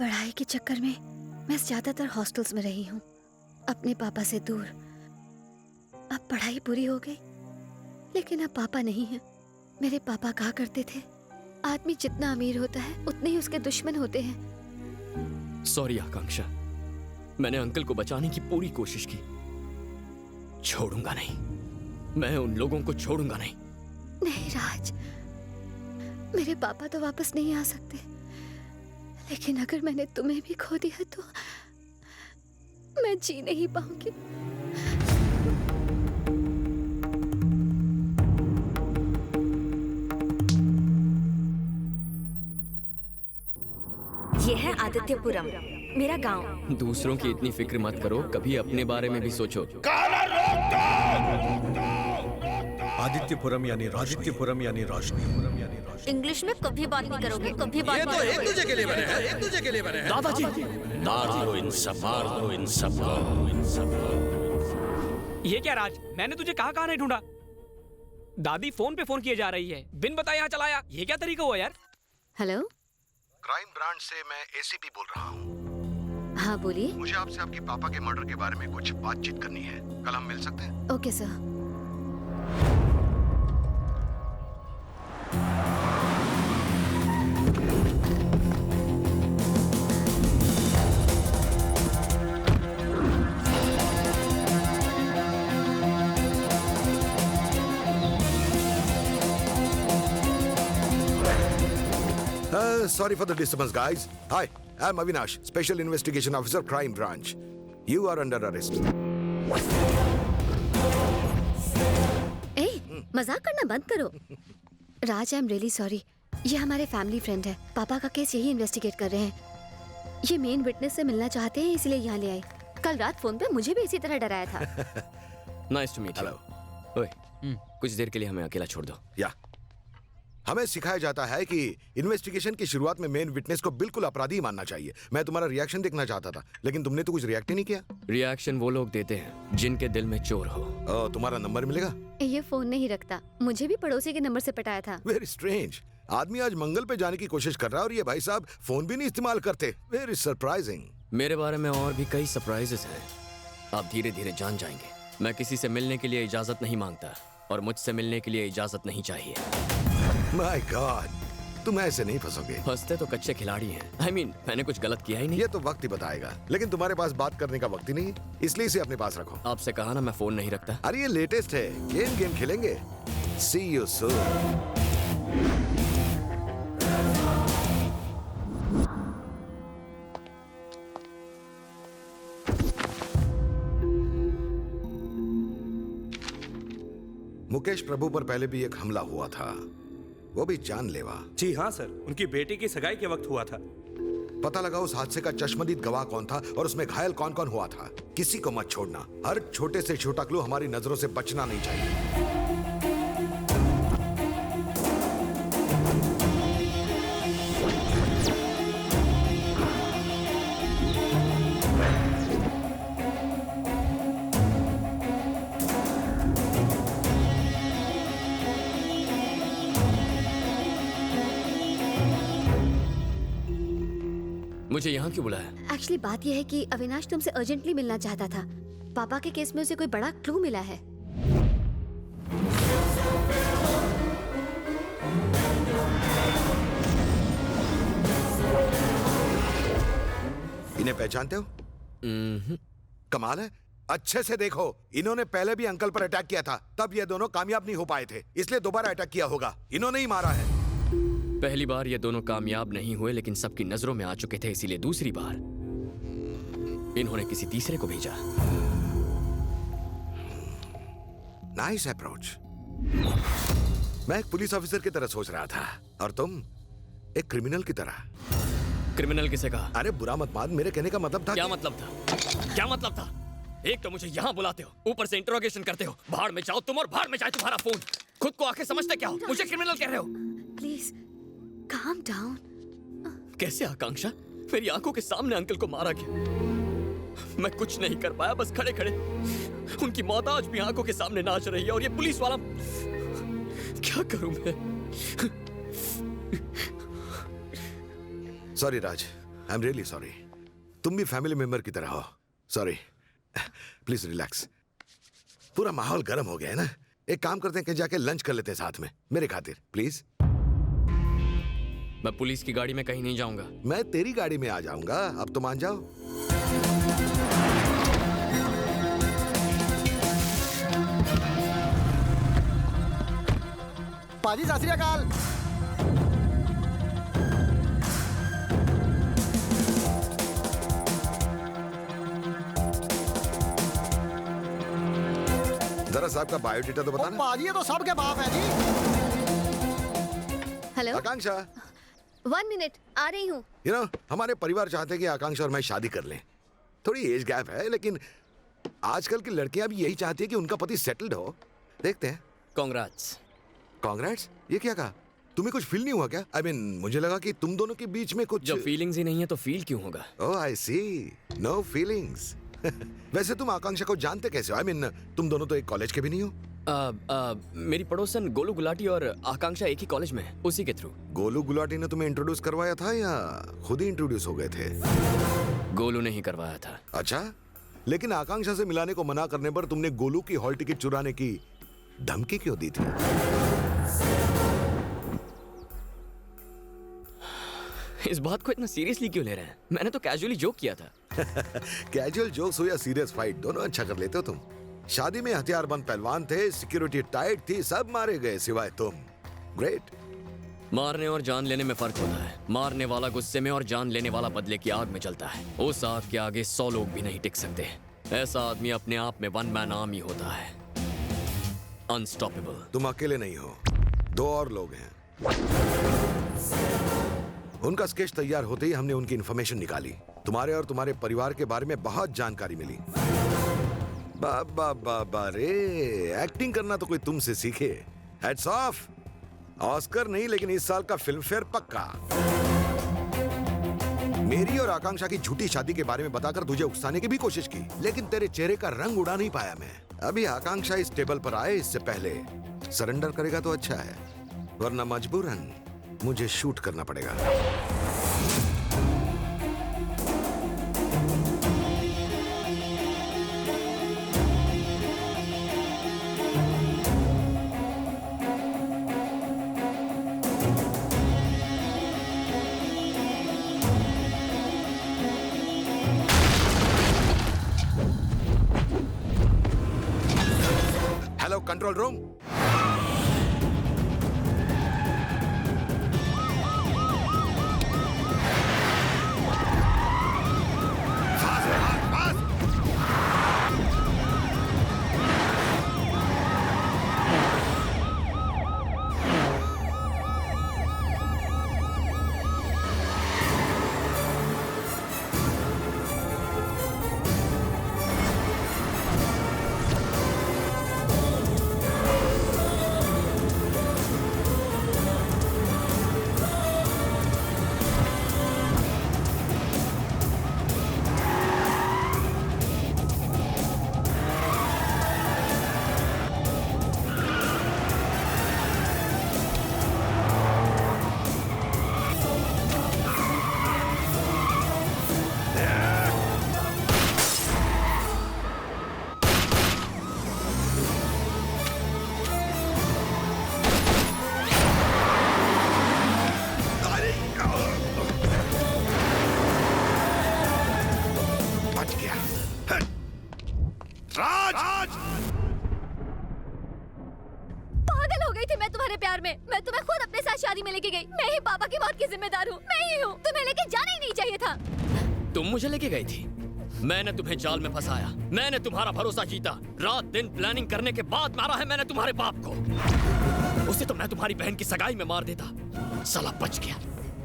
पढ़ाई के चक्कर में मैं ज्यादातर हॉस्टल्स में रही हूँ, अपने पापा से दूर। अब पढ़ाई पूरी हो गई, लेकिन अब पापा नहीं है। मेरे पापा कहा करते थे, आदमी जितना अमीर होता है उतने ही उसके दुश्मन होते हैं। सॉरी आकांक्षा, मैंने अंकल को बचाने की पूरी कोशिश की। छोड़ूंगा नहीं, मैं उन लोगों को छोड़ूंगा नहीं। नहीं राज, मेरे पापा तो वापस नहीं आ सकते, लेकिन अगर मैंने तुम्हें भी खो दिया तो मैं जी नहीं पाऊंगी। ये है आदित्यपुरम, मेरा गांव। दूसरों की इतनी फिक्र मत करो, कभी अपने बारे में भी सोचो। आदित्यपुरम यानी रोशनी। इंग्लिश में कभी बात नहीं करोगे, कभी बात ये नहीं तो एक करोगे। दूसरे के लिए बने हैं, एक दूसरे के लिए बने हैं। दादाजी, मार दो इन सबको। ये क्या राज, मैंने तुझे कहाँ नहीं ढूंढा। दादी फोन पे फोन किए जा रही है, बिन बताए यहाँ चलाया। ये क्या तरीका हुआ यार। हेलो, क्राइम ब्रांच से मैं एसीपी बोल रहा हूँ। हाँ बोलिए। मुझे आपसे आपके पापा के मर्डर के बारे में कुछ बातचीत करनी है। कल हम मिल सकते हैं? Okay sir. Sorry for the disturbance, guys. Hi, I'm Avinash, Special Investigation Officer, Crime Branch. You are under arrest. मजाक करना बंद करो। राज, आई एम रियली सॉरी। ये हमारे फैमिली फ्रेंड है, पापा का केस यही इन्वेस्टिगेट कर रहे हैं। ये मेन विटनेस से मिलना चाहते हैं, इसलिए यहाँ ले आए। कल रात फोन पे मुझे भी इसी तरह डराया था। Nice to meet you. Hello. ओए, कुछ देर के लिए हमें अकेला छोड़ दो। या हमें सिखाया जाता है कि इन्वेस्टिगेशन की शुरुआत में मेन विटनेस को बिल्कुल अपराधी मानना चाहिए। मैं तुम्हारा रिएक्शन देखना चाहता था, लेकिन तुमने तो कुछ रिएक्ट ही नहीं किया। रिएक्शन वो लोग देते हैं जिनके दिल में चोर हो। तुम्हारा नंबर मिलेगा? ये फोन नहीं रखता, मुझे भी पड़ोसी के नंबर से पटाया था। Very strange. आदमी आज मंगल पे जाने की कोशिश कर रहा है और ये भाई साहब फोन भी नहीं इस्तेमाल करते। Very surprising. मेरे बारे में और भी कई सरप्राइजेस हैं, आप धीरे धीरे जान जाएंगे। मैं किसी से मिलने के लिए इजाजत नहीं मांगता और मुझसे मिलने के लिए इजाजत नहीं चाहिए। माय गॉड, तुम ऐसे नहीं फंसोगे। फंसते तो कच्चे खिलाड़ी हैं। I mean, मैंने कुछ गलत किया ही नहीं। ये तो वक्त ही बताएगा, लेकिन तुम्हारे पास बात करने का वक्त ही नहीं, इसलिए इसे अपने पास रखो। आपसे कहा ना मैं फोन नहीं रखता। अरे ये लेटेस्ट है, गेम खेलेंगे। सी यू सून। मुकेश प्रभु पर पहले भी एक हमला हुआ था, वो भी जानलेवा। जी हाँ सर, उनकी बेटी की सगाई के वक्त हुआ था। पता लगा उस हादसे का चश्मदीद गवाह कौन था और उसमें घायल कौन कौन हुआ था। किसी को मत छोड़ना, हर छोटे से छोटा क्लू हमारी नजरों से बचना नहीं चाहिए। मुझे यहाँ क्यों बुलाया? एक्चुअली बात यह है कि अविनाश तुमसे अर्जेंटली मिलना चाहता था। पापा के केस में उसे कोई बड़ा क्लू मिला है। इन्हें पहचानते हो? कमाल है, अच्छे से देखो। इन्होंने पहले भी अंकल पर अटैक किया था, तब ये दोनों कामयाब नहीं हो पाए थे, इसलिए दोबारा अटैक किया होगा। इन्होंने ही मारा है। पहली बार ये दोनों कामयाब नहीं हुए, लेकिन सबकी नजरों में आ चुके थे, इसीलिए दूसरी बार इन्होंने किसी तीसरे को भेजा। Nice approach. मैं एक पुलिस ऑफिसर की तरह सोच रहा था और तुम एक क्रिमिनल की तरह। क्रिमिनल किसे कहा? अरे बुरा मत मान, मेरे कहने का मतलब था। क्या मतलब था? क्या मतलब था? एक तो मुझे यहाँ बुलाते हो, ऊपर से इंटरोगेशन करते हो। भाड़ में जाओ तुम और भाड़ में जाए तुम्हारा फोन। खुद को आके समझते क्या हो? मुझे क्रिमिनल कह रहे हो? Please calm down. कैसे आकांक्षा? मेरी आंखों के सामने अंकल को मारा गया। मैं कुछ नहीं कर पाया, बस खड़े खड़े उनकी मौत आज भी आंखों के सामने नाच रही है और ये पुलिस वाला। क्या करूं मैं? Sorry Raj, I am really sorry. तुम भी फैमिली मेंबर की तरह हो। Sorry, please relax. पूरा माहौल गर्म हो गया है ना। एक काम करते हैं कि जाके लंच कर लेते हैं साथ में, मेरे खातिर प्लीज। मैं पुलिस की गाड़ी में कहीं नहीं जाऊंगा। मैं तेरी गाड़ी में आ जाऊंगा, अब तो मान जाओ। पाजी सत श्री अकाल। जरा साहब का बायोडेटा तो बताना। पाजी ये तो सबके बाप है जी। हेलो, आकांक्षा, 1 मिनट, आ रही हूँ। हमारे परिवार चाहते हैं कि आकांक्षा और मैं शादी कर लें। थोड़ी एज गैप है, लेकिन आजकल की लड़कियां भी यही चाहती है कि उनका पति सेटल्ड हो। देखते हैं। कांग्रेट्स। कांग्रेट्स? ये क्या कहा? तुम्हें कुछ फील नहीं हुआ क्या? I mean, मुझे लगा कि तुम दोनों के बीच में कुछ। जब फीलिंग्स ही नहीं है तो फील क्यों होगा? ओह आई सी, नो फीलिंग्स। वैसे तुम आकांक्षा को जानते कैसे हो? I mean, तुम दोनों तो एक कॉलेज के भी नहीं हो। मेरी पड़ोसन गोलू गुलाटी और आकांक्षा एक ही कॉलेज में है, उसी के थ्रू। गोलू गुलाटी ने तुम्हें इंट्रोड्यूस करवाया था या खुद ही इंट्रोड्यूस हो गए थे? गोलू ने ही करवाया था। अच्छा, लेकिन आकांक्षा से मिलाने को मना करने पर तुमने गोलू की हॉल टिकट चुराने की धमकी क्यों दी थी? इस बात को इतना सीरियसली क्यों ले रहे हैं? मैंने तो कैजुअली जोक किया था। कैजुअल जोक्स हो या सीरियस फाइट, दोनों अच्छा कर लेते हो तुम। शादी में हथियारबंद पहलवान थे, सिक्योरिटी टाइट थी, सब मारे गए सिवाय तुम। ग्रेट। मारने और जान लेने में फर्क होता है। मारने वाला गुस्से में और जान लेने वाला बदले की आग में जलता है। उस आग के आगे 100 लोग भी नहीं टिक सकते। ऐसा आदमी अपने आप में वन मैन आर्मी होता है, अनस्टॉपेबल। तुम अकेले नहीं हो, 2 और लोग हैं। उनका स्केच तैयार होते ही हमने उनकी इंफॉर्मेशन निकाली। तुम्हारे और तुम्हारे परिवार के बारे में बहुत जानकारी मिली। बाबा बाबा रे, एक्टिंग करना तो कोई तुमसे सीखे। Hats off. ऑस्कर नहीं, लेकिन इस साल का फिल्म फेयर पक्का। मेरी और आकांक्षा की झूठी शादी के बारे में बताकर तुझे उकसाने की भी कोशिश की, लेकिन तेरे चेहरे का रंग उड़ा नहीं पाया मैं। अभी आकांक्षा इस टेबल पर आए इससे पहले सरेंडर करेगा तो अच्छा है, वरना मजबूरन मुझे शूट करना पड़ेगा। Hello control room. पागल हो गई थी मैं तुम्हारे प्यार में। मैं तुम्हें खुद अपने साथ शादी में लेके गई। मैं ही पापा की मौत की जिम्मेदार हूँ। मैं ही हूँ। तुम्हें लेके जाना ही नहीं चाहिए था। तुम मुझे लेके गई थी, मैंने तुम्हें जाल में फंसाया, मैंने तुम्हारा भरोसा जीता। रात दिन प्लानिंग करने के बाद मारा है मैंने तुम्हारे बाप को। उसे तो मैं तुम्हारी बहन की सगाई में मार देता, साला बच गया।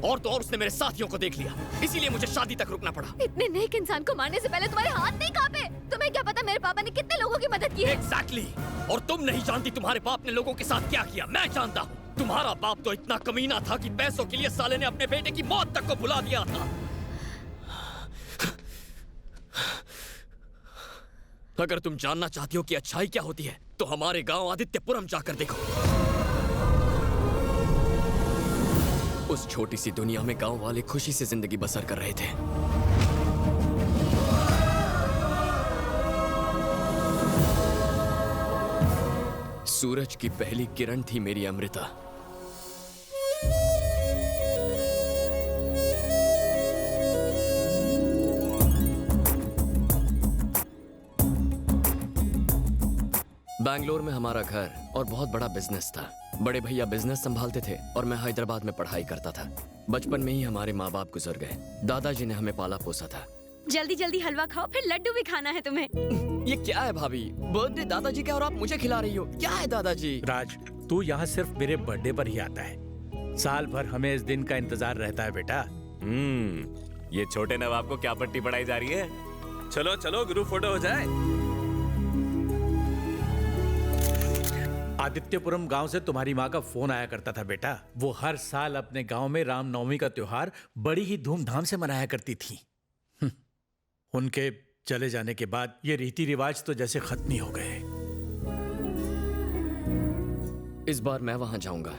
और तो और उसने मेरे साथियों को देख लिया, इसीलिए मुझे शादी तक रुकना पड़ा। इतने नेक इंसान को मारने से पहले तुम्हारे हाथ नहीं कांपे? तुम्हें क्या पता मेरे पापा ने कितने लोगों की मदद की है? Exactly. और तुम नहीं जानती तुम्हारे बाप ने लोगों के साथ क्या किया। मैं जानता हूँ। तुम्हारा बाप तो इतना कमीना था कि पैसों के लिए साले ने अपने बेटे की मौत तक को भुला दिया था। अगर तुम जानना चाहती हो कि अच्छाई क्या होती है, तो हमारे गांव आदित्यपुरम जाकर देखो। उस छोटी सी दुनिया में गांव वाले खुशी से जिंदगी बसर कर रहे थे। सूरज की पहली किरण थी मेरी अमृता। बैंगलोर में हमारा घर और बहुत बड़ा बिजनेस था। बड़े भैया बिजनेस संभालते थे और मैं हैदराबाद में पढ़ाई करता था। बचपन में ही हमारे माँ बाप गुजर गए। दादाजी ने हमें पाला पोसा था। जल्दी जल्दी हलवा खाओ, फिर लड्डू भी खाना है तुम्हें। ये क्या है भाभी? बर्थडे दादाजी का और आप मुझे खिला रही हो? क्या है दादाजी? राज, तू यहाँ सिर्फ मेरे बर्थडे पर ही आता है। साल भर हमें इस दिन का इंतजार रहता है बेटा। ये छोटे नवाब को क्या पट्टी पढ़ाई जा रही है? चलो चलो ग्रुप फोटो हो जाए। आदित्यपुरम गांव से तुम्हारी माँ का फोन आया करता था बेटा। वो हर साल अपने गांव में रामनवमी का त्योहार बड़ी ही धूमधाम से मनाया करती थी। उनके चले जाने के बाद ये रीति रिवाज तो जैसे खत्म ही हो गए। इस बार मैं वहां जाऊंगा।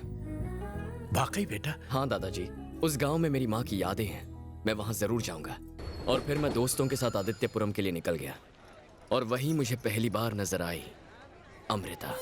वाकई बेटा? हाँ दादाजी, उस गांव में मेरी माँ की यादें हैं। मैं वहां जरूर जाऊंगा। और फिर मैं दोस्तों के साथ आदित्यपुरम के लिए निकल गया और वहीं मुझे पहली बार नजर आई अमृता।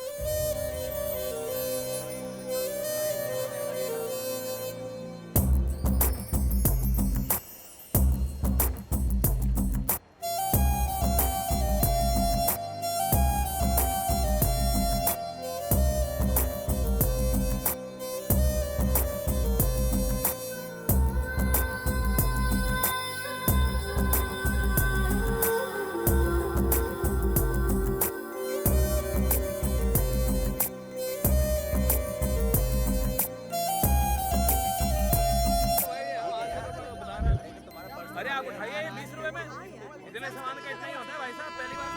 अरे आप उठाइए, 20 रुपए में इतने सामान का इतना ही होता है भाई साहब, पहली बार।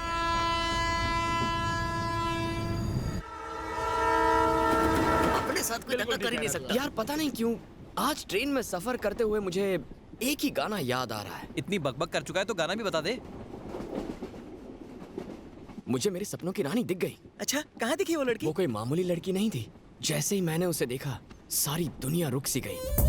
अपने साथ कोई धक्का कर ही नहीं सकता। यार पता नहीं क्यों आज ट्रेन में सफर करते हुए मुझे एक ही गाना याद आ रहा है। इतनी बकबक कर चुका है तो गाना भी बता दे। मुझे मेरे सपनों की रानी दिख गई। अच्छा, कहाँ दिखी वो लड़की? वो कोई मामूली लड़की नहीं थी। जैसे ही मैंने उसे देखा सारी दुनिया रुक सी गई।